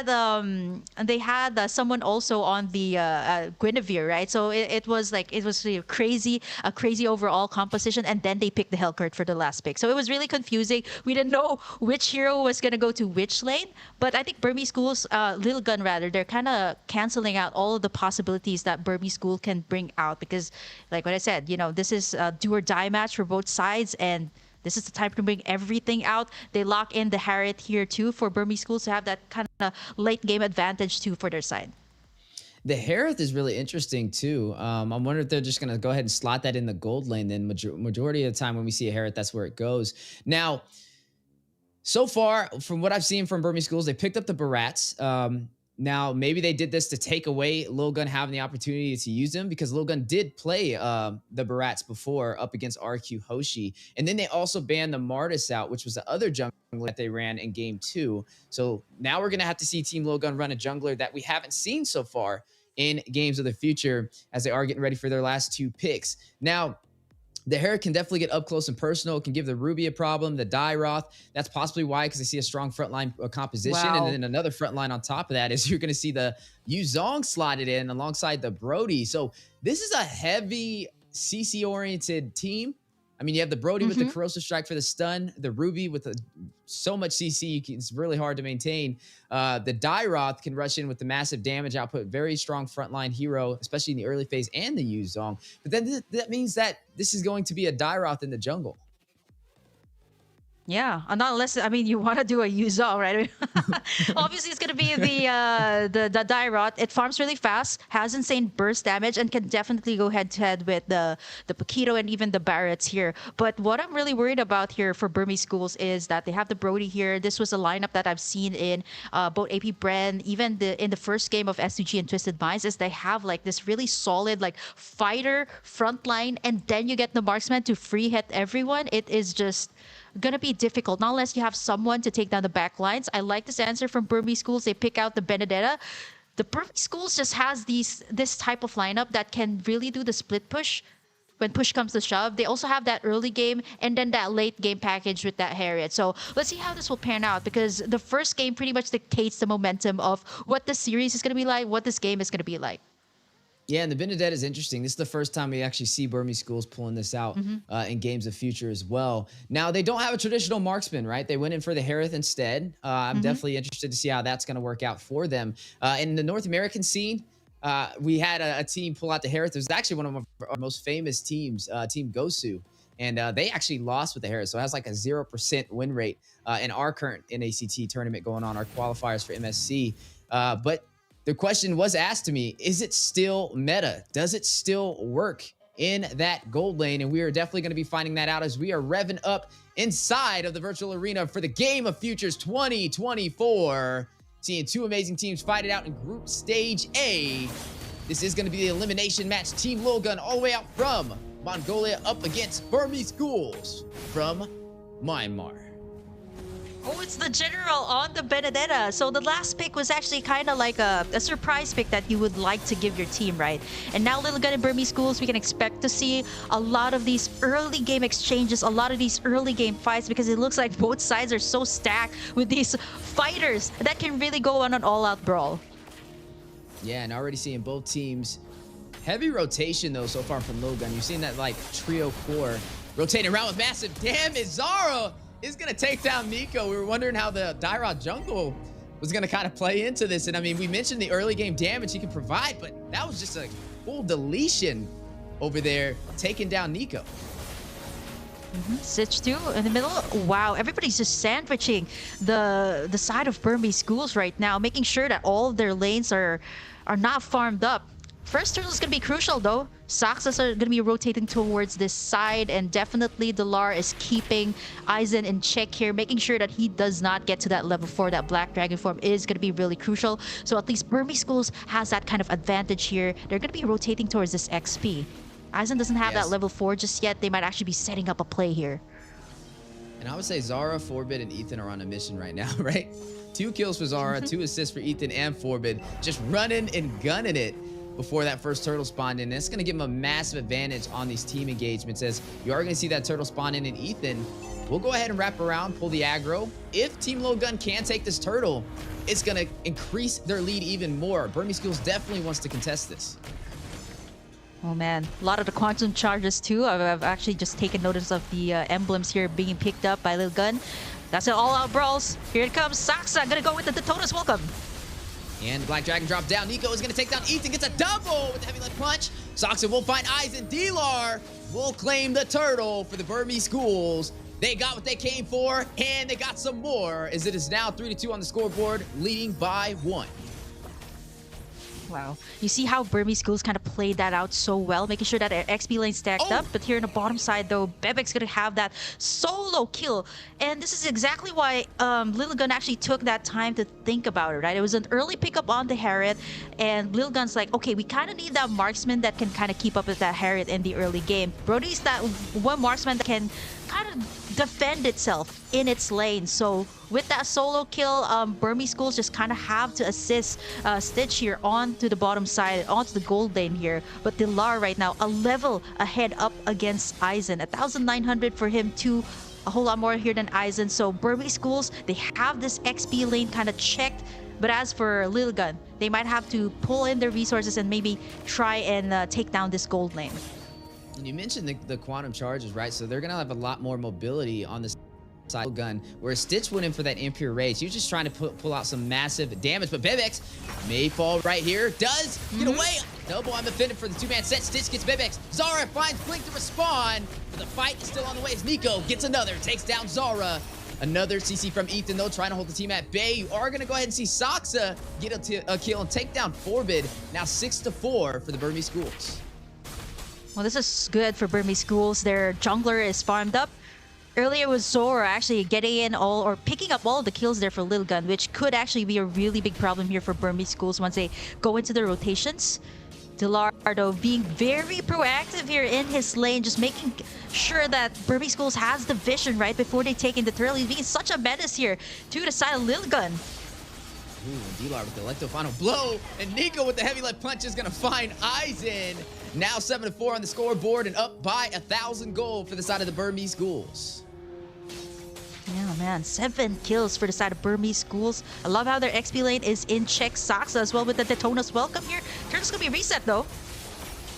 had someone also on the Guinevere, right? So it was like it was a crazy overall composition, and then they picked the Hellcurt for the last pick. So it was really confusing. We didn't know which hero was gonna go to which lane. But I think Burmese School's Lilgun rather, they're kind of canceling out all of the possibilities that Burmese School can bring out because, like what I said, this is a do or die match for both sides, and this is the time to bring everything out. They lock in the Harriet here too for Burmese Schools to have that kind of late game advantage too for their side. The Harith is really interesting too. I'm wondering if they're just going to go ahead and slot that in the gold lane. Then majority of the time when we see a Harith, that's where it goes. Now, so far, from what I've seen from Burmese Schools, they picked up the Barats. Now, maybe they did this to take away Lilgun having the opportunity to use them because Lilgun did play the Barats before up against RQ Hoshi. And then they also banned the Martis out, which was the other jungler that they ran in game 2. So now we're going to have to see Team Lilgun run a jungler that we haven't seen so far in games of the future as they are getting ready for their last 2 picks. Now, the Herrick can definitely get up close and personal. It can give the Ruby a problem, the Dairoth. That's possibly why, because I see a strong frontline composition. Wow. And then another frontline on top of that is you're going to see the Yuzong slotted in alongside the Brody. So this is a heavy CC-oriented team. I mean, you have the Brody with the Corrosive Strike for the stun, the Ruby with so much CC, it's really hard to maintain. The Dairoth can rush in with the massive damage output, very strong frontline hero, especially in the early phase, and the Yuzong. But then that means that this is going to be a Dairoth in the jungle. Yeah, not unless you want to do a Yuzong, right? Obviously, it's gonna be the Dairoth. It farms really fast, has insane burst damage, and can definitely go head to head with the Paquito and even the Barretts here. But what I'm really worried about here for Burmese Schools is that they have the Brody here. This was a lineup that I've seen in both AP Bren, even in the first game of SUG and Twisted Minds, is they have like this really solid like fighter front line, and then you get the marksman to free hit everyone. It is just gonna be difficult, not unless you have someone to take down the back lines. I like this answer from Burmese Schools. They pick out the Benedetta. The Burmese Schools just has this type of lineup that can really do the split push when push comes to shove. They also have that early game and then that late game package with that Harriet. So let's see how this will pan out, because the first game pretty much dictates the momentum of what the series is gonna be like, what this game is gonna be like. Yeah, and the Benedetta is interesting. This is the first time we actually see Burmese Schools pulling this out in games of future as well. Now, they don't have a traditional marksman, right? They went in for the Harith instead. I'm definitely interested to see how that's going to work out for them. In the North American scene, we had a team pull out the Harith. It was actually one of our most famous teams, Team Gosu. And they actually lost with the Harith. So it has like a 0% win rate in our current NACT tournament going on, our qualifiers for MSC. But the question was asked to me, is it still meta? Does it still work in that gold lane? And we are definitely going to be finding that out as we are revving up inside of the virtual arena for the Game of Futures 2024. Seeing 2 amazing teams fight it out in Group Stage A. This is going to be the elimination match. Team Lilgun all the way out from Mongolia up against Burmese Ghouls from Myanmar. Oh, it's the general on the Benedetta. So the last pick was actually kind of like a surprise pick that you would like to give your team, right? And now Lilgun and Burmese Schools, we can expect to see a lot of these early game exchanges, a lot of these early game fights, because it looks like both sides are so stacked with these fighters that can really go on an all-out brawl. Yeah, and already seeing both teams. Heavy rotation, though, so far from Lilgun. You've seen that, like, trio core rotating around with massive damage. Zara is going to take down Nico. We were wondering how the Dairoth jungle was going to kind of play into this. And I mean, we mentioned the early game damage he can provide, but that was just a full deletion over there, taking down Nico. Sitch 2 in the middle. Wow, everybody's just sandwiching the side of Burmese Schools right now, making sure that all of their lanes are not farmed up. First turn is going to be crucial, though. Saxas are going to be rotating towards this side, and definitely Delar is keeping Aizen in check here, making sure that he does not get to that level 4. That Black Dragon form is going to be really crucial. So at least Burmese Schools has that kind of advantage here. They're going to be rotating towards this XP. Aizen doesn't have that level 4 just yet. They might actually be setting up a play here. And I would say Zara, Forbid, and Ethan are on a mission right now, right? 2 kills for Zara, 2 assists for Ethan and Forbid. Just running and gunning it. before that first turtle spawned in. And it's going to give him a massive advantage on these team engagements, as you are going to see that turtle spawn in, and Ethan will go ahead and wrap around, pull the aggro. If Team Lilgun can take this turtle, it's going to increase their lead even more. Burmese Schools definitely wants to contest this. Oh man, a lot of the quantum charges too. I've actually just taken notice of the emblems here being picked up by Lilgun. That's it, all out brawls. Here it comes. Saksa gonna go with the Daytona's welcome. And the Black Dragon dropped down. Nico is going to take down Ethan. Gets a double with the heavy left punch. Saksa will find Eisen. Dilar will claim the turtle for the Burmese Schools. They got what they came for, and they got some more, as it is now 3-2 on the scoreboard, leading by 1. Wow. You see how Burmese Schools kind of played that out so well, making sure that their XP lane stacked up. But here on the bottom side, though, Bebek's going to have that solo kill. And this is exactly why Lilgun actually took that time to think about it, right? It was an early pickup on the Harriet, and Lilgun's like, okay, we kind of need that marksman that can kind of keep up with that Harriet in the early game. Brody's that one marksman that can kind of defend itself in its lane. So with that solo kill, Burmese Schools just kind of have to assist Stitch here onto the bottom side, onto the gold lane here. But Dilar right now, a level ahead up against Eisen. 1,900 for him too. A whole lot more here than Eisen. So Burmese Schools, they have this XP lane kind of checked. But as for Lilgun, they might have to pull in their resources and maybe try and take down this gold lane. And you mentioned the quantum charges, right? So they're going to have a lot more mobility on this side gun, where Stitch went in for that Impure Rage. He was just trying to pull out some massive damage, but Bebex may fall right here. Does get away. Double on defended for the two-man set. Stitch gets Bebex. Zara finds Blink to respond, but the fight is still on the way as Nico gets another, takes down Zara. Another CC from Ethan, though, trying to hold the team at bay. You are going to go ahead and see Saksa get a kill and take down Forbid. Now 6-4 for the Burmese Schools. Well, this is good for Burmese Schools. Their jungler is farmed up. Earlier it was Zora actually getting in all or picking up all of the kills there for Lilgun, which could actually be a really big problem here for Burmese Schools once they go into the rotations. Dilardo being very proactive here in his lane, just making sure that Burmese Schools has the vision right before they take in the turtle. He's being such a menace here to the side of Lilgun. Ooh, Dilar with the electro final blow, and Nico with the heavy left punch is gonna find Eisen. Now 7-4 on the scoreboard and up by 1,000 gold for the side of the Burmese Schools. Yeah, man, 7 kills for the side of Burmese Schools. I love how their XP lane is in check. Saksa as well with the Daytona's welcome here. Turn's gonna be reset though.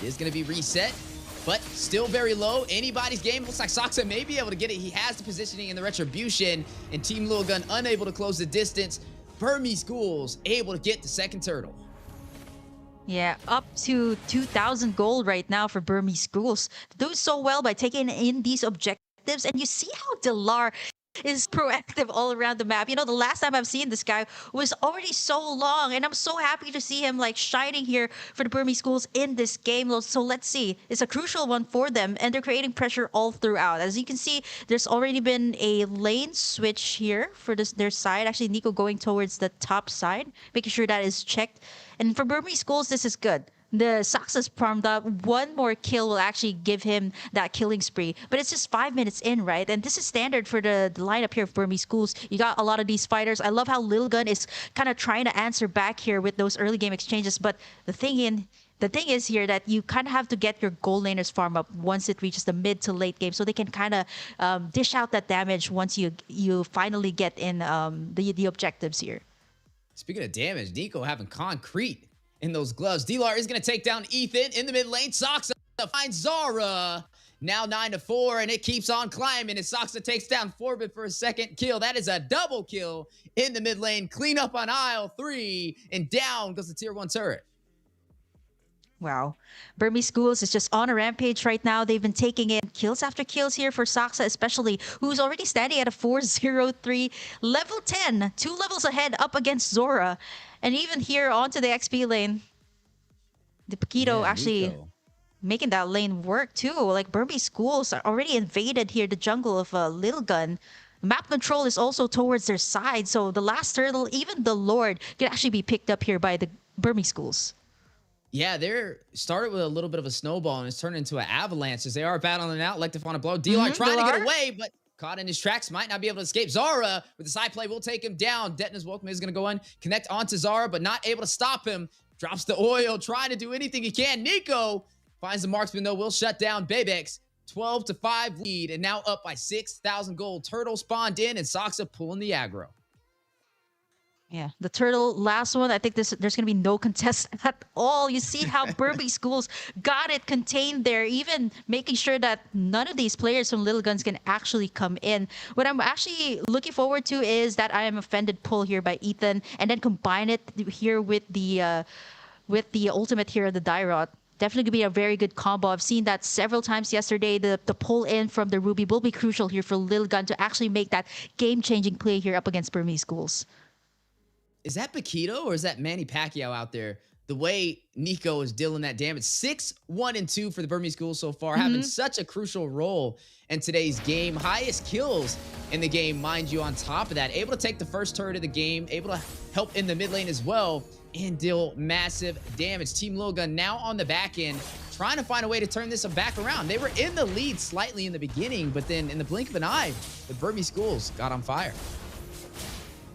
It is gonna be reset, but still very low. Anybody's game. Looks like Saksa may be able to get it. He has the positioning and the retribution, and Team Lilgun unable to close the distance. Burmese Schools able to get the second turtle. Yeah, up to 2,000 gold right now for Burmese Schools. They do so well by taking in these objectives, and you see how Dilar is proactive all around the map. You know, the last time I've seen this guy was already so long, and I'm so happy to see him like shining here for the Burmese Schools in this game. So let's see. It's a crucial one for them, and they're creating pressure all throughout. As you can see, there's already been a lane switch here for their side. Actually, Nico going towards the top side, making sure that is checked. And for Burmese Schools, this is good. The Saksa's farmed up. One more kill will actually give him that killing spree. But it's just 5 minutes in, right? And this is standard for the lineup here of Burmese Schools. You got a lot of these fighters. I love how Lilgun is kind of trying to answer back here with those early game exchanges. But the thing is here that you kind of have to get your gold laners farm up once it reaches the mid to late game, so they can kind of dish out that damage once you finally get in the objectives here. Speaking of damage, Nico having concrete in those gloves. Dilar is going to take down Ethan in the mid lane. Saksa finds Zara. Now 9-4, and it keeps on climbing as Saksa takes down Forbid for a second kill. That is a double kill in the mid lane. Clean up on aisle 3, and down goes the tier 1 turret. Wow. Burmese Schools is just on a rampage right now. They've been taking in kills after kills here for Saksa, especially, who's already standing at a 403. Level 10, 2 levels ahead up against Zora. And even here onto the XP lane, the Paquito actually making that lane work too. Like Burmese Schools are already invaded here, the jungle of Lilgun. Map control is also towards their side. So the last turtle, even the Lord, can actually be picked up here by the Burmese Schools. Yeah, they're started with a little bit of a snowball and it's turned into an avalanche as they are battling out. Like to find a blow. Dilar trying to get away, but caught in his tracks, might not be able to escape. Zara with the side play will take him down. Detna's welcome is going to go in, connect onto Zara, but not able to stop him. drops the oil, trying to do anything he can. Nico finds the marksman, though, will shut down Bebex. 12-5 lead, and now up by 6,000 gold. Turtle spawned in, and Saksa pulling the aggro. Yeah, the turtle last one. I think there's gonna be no contest at all. You see how Burmese schools got it contained there, even making sure that none of these players from Little Guns can actually come in. What I'm actually looking forward to is that I am offended pull here by Ethan, and then combine it here with the ultimate here of the Dyrot. Definitely gonna be a very good combo. I've seen that several times yesterday. The pull in from the Ruby will be crucial here for Lil Gun to actually make that game-changing play here up against Burmese schools. Is that Paquito or is that Manny Pacquiao out there? The way Nico is dealing that damage. 6, 1, and 2 for the Burmese schools so far, having such a crucial role in today's game. Highest kills in the game, mind you, on top of that. Able to take the first turret of the game, able to help in the mid lane as well, and deal massive damage. Team Lilgun now on the back end, trying to find a way to turn this back around. They were in the lead slightly in the beginning, but then in the blink of an eye, the Burmese schools got on fire.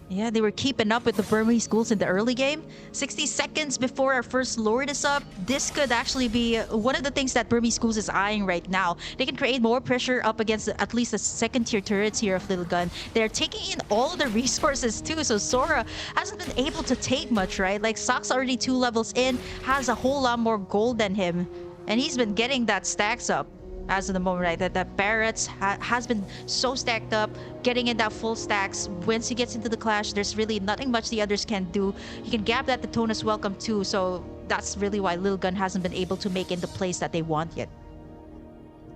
Yeah, they were keeping up with the Burmese schools in the early game. 60 seconds before our first Lord is up. This could actually be one of the things that Burmese schools is eyeing right now. They can create more pressure up against at least the second tier turrets here of Little Gun. They're taking in all the resources too, so Sora hasn't been able to take much, right? Like Sock's already 2 levels in, has a whole lot more gold than him, and he's been getting that stacks up. As of the moment, right, that Barrett's has been so stacked up, getting in that full stacks. Once he gets into the clash, there's really nothing much the others can do. He can gap that the Tonus welcome too, so that's really why Lil Gun hasn't been able to make in the plays that they want yet.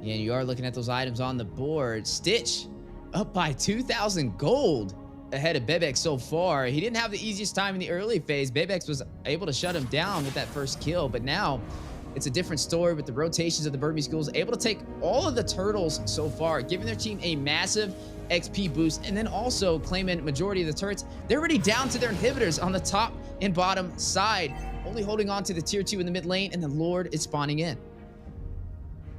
Yeah, and you are looking at those items on the board. Stitch up by 2,000 gold ahead of Bebex so far. He didn't have the easiest time in the early phase. Bebex was able to shut him down with that first kill, but now it's a different story with the rotations of the Burmese schools, able to take all of the turtles so far, giving their team a massive XP boost, and then also claiming majority of the turrets. They're already down to their inhibitors on the top and bottom side, only holding on to the tier 2 in the mid lane, and the Lord is spawning in.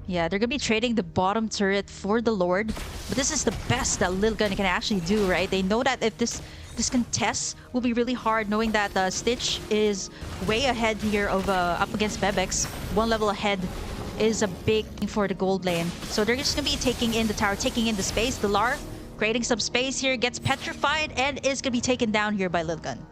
Yeah, they're gonna be trading the bottom turret for the Lord, but this is the best that Lil Gun can actually do, right? They know that if this contest will be really hard, knowing that Stitch is way ahead here of up against Bebex. 1 level ahead is a big thing for the gold lane. So they're just gonna be taking in the tower, taking in the space. The Lar creating some space here, gets petrified, and is gonna be taken down here by Lil Gun.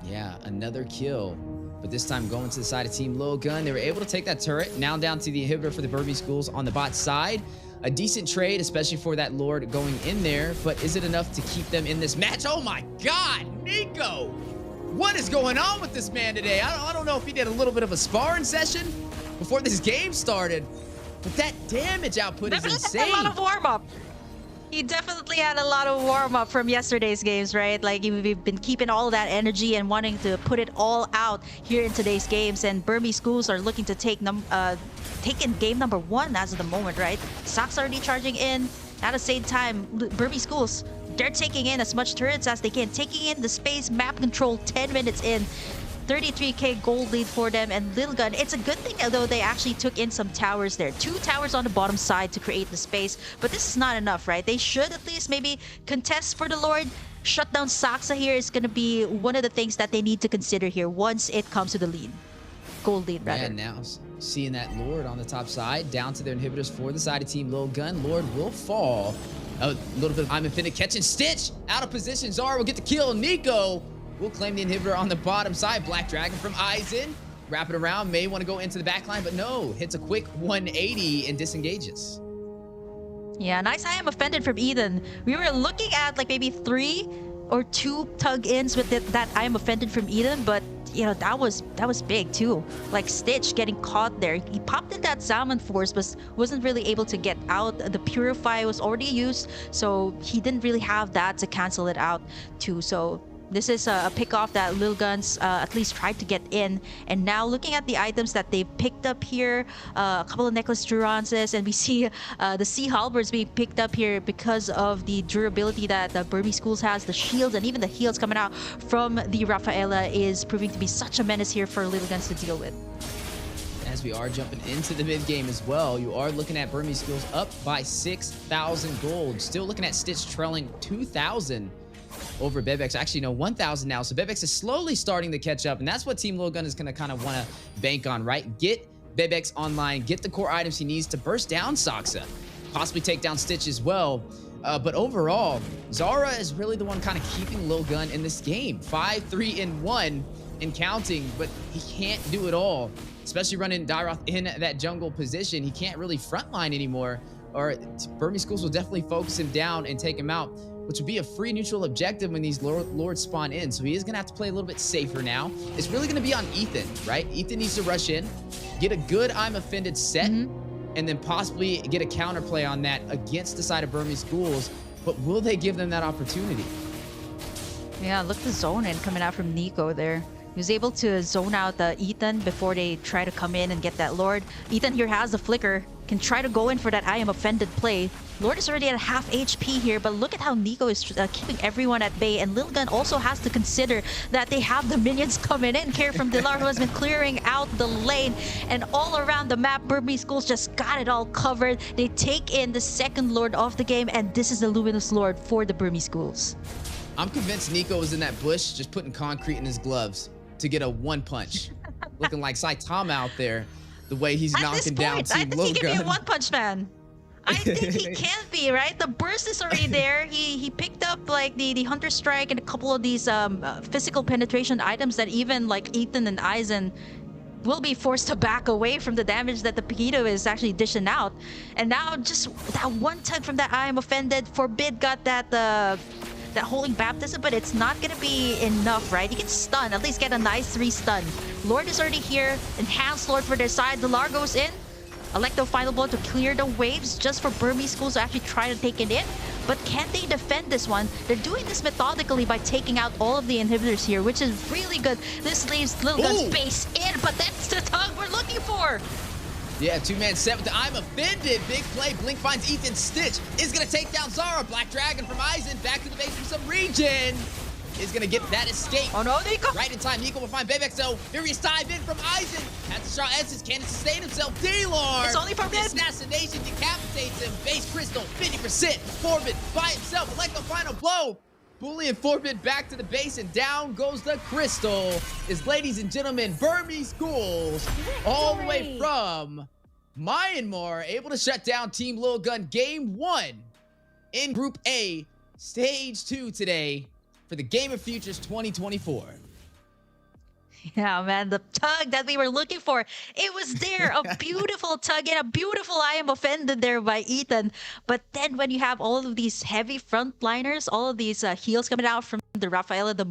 Yeah, another kill, but this time going to the side of Team Lil Gun. They were able to take that turret, now down to the inhibitor for the Burmese schools on the bot side. A decent trade, especially for that Lord going in there, but is it enough to keep them in this match? Oh my God, Nico! What is going on with this man today? I don't know if he did a little bit of a sparring session before this game started, but that damage output is insane. A lot of warm-up. He definitely had a lot of warm-up from yesterday's games, right? Like, we've been keeping all that energy and wanting to put it all out here in today's games, and Burmese schools are looking to take in game number 1 as of the moment, right? Sock's already charging in. At the same time, Burmese schools, they're taking in as much turrets as they can, taking in the space, map control, 10 minutes in. 33k gold lead for them, and Lil Gun, it's a good thing though they actually took in some towers there. 2 towers on the bottom side to create the space, but this is not enough, right? They should at least maybe contest for the Lord. Shut down Saksa here is going to be one of the things that they need to consider here once it comes to the lead. Gold lead, rather. And now seeing that Lord on the top side, down to their inhibitors for the side of Team Lil Gun. Lord will fall. A little bit of I'm infinite catching Stitch out of position. Zara will get the kill. Nico will claim the inhibitor on the bottom side. Black Dragon from Aizen. Wrap it around. May want to go into the backline, but no. Hits a quick 180 and disengages. Yeah, nice I am offended from Eden. We were looking at like maybe 3 or 2 tug-ins with that I am offended from Eden, but you know, that was big too. Like Stitch getting caught there. He popped in that Salmon Force, but wasn't really able to get out. The Purify was already used, so he didn't really have that to cancel it out too. So this is a pick-off that Lil Guns at least tried to get in. And now looking at the items that they've picked up here, a couple of Necklace Durances, and we see the Sea Halberds being picked up here because of the durability that the Burmese schools has. The shields and even the heals coming out from the Rafaela is proving to be such a menace here for Lil Guns to deal with. As we are jumping into the mid game as well, you are looking at Burmese schools up by 6,000 gold. Still looking at Stitch trailing 2,000 over Bebex. Actually, no, 1,000 now. So Bebex is slowly starting to catch up, and that's what Team Lilgun is going to kind of want to bank on, right? Get Bebex online, get the core items he needs to burst down Saksa, possibly take down Stitch as well. But overall, Zara is really the one kind of keeping Lilgun in this game. 5-3-1 and counting, but he can't do it all, especially running Dairoth in that jungle position. He can't really frontline anymore, or Burmese Schools will definitely focus him down and take him out, which would be a free neutral objective when these lords spawn in. So he is going to have to play a little bit safer now. It's really going to be on Ethan, right? Ethan needs to rush in, get a good I'm offended set, and then possibly get a counterplay on that against the side of Burmese Schools. But will they give them that opportunity? Yeah, look at the zone in coming out from Nico there. He was able to zone out Ethan before they try to come in and get that Lord. Ethan here has the flicker, can try to go in for that I am offended play. Lord is already at half HP here, but look at how Nico is keeping everyone at bay. And Lilgun also has to consider that they have the minions coming in. Care from Dilar, who has been clearing out the lane. And all around the map, Burmese Schools just got it all covered. They take in the second Lord of the game, and this is the Luminous Lord for the Burmese Schools. I'm convinced Nico was in that bush just putting concrete in his gloves to get a one punch. Looking like Saitama out there, the way he's knocking down Team Lilgun. I think he can be a one-punch man. I think he can be, right? The burst is already there. He picked up like the Hunter Strike and a couple of these physical penetration items that even like Ethan and Aizen will be forced to back away from the damage that the Paquito is actually dishing out. And now just that one tug from that I am offended. Forbid got that holding baptism, but it's not gonna be enough, right? You can stun, at least get a nice 3 stun. Lord is already here. Enhanced Lord for their side. The Lar goes in. Electo final blow to clear the waves just for Burmese Schools to actually try to take it in. But can they defend this one? They're doing this methodically by taking out all of the inhibitors here, which is really good. This leaves Lilgun's base in, but that's the tug we're looking for. Yeah, 2-man set with the I'm offended. Big play. Blink finds Ethan. Stitch is going to take down Zara. Black Dragon from Aizen. Back to the base for some regen. Is going to get that escape. Oh no, Nico. Right in time. Nico will find Bebex, though. Furious dive in from Aizen. Has the shot Esses. Can't sustain himself. D-Lord. It's only for mid. Assassination decapitates him. Base Crystal, 50%. Forbid by himself. Like the final blow. Bully and Forbid back to the base, and down goes the Crystal. Ladies and gentlemen, Burmese Schools, all the way from Myanmar, able to shut down Team Lilgun Game 1 in Group A, Stage 2 today for the Game of Futures 2024. Yeah, man, the tug that we were looking for, it was there. A beautiful tug and a beautiful I am offended there by Ethan. But then when you have all of these heavy frontliners, all of these heals coming out from the Rafaela, the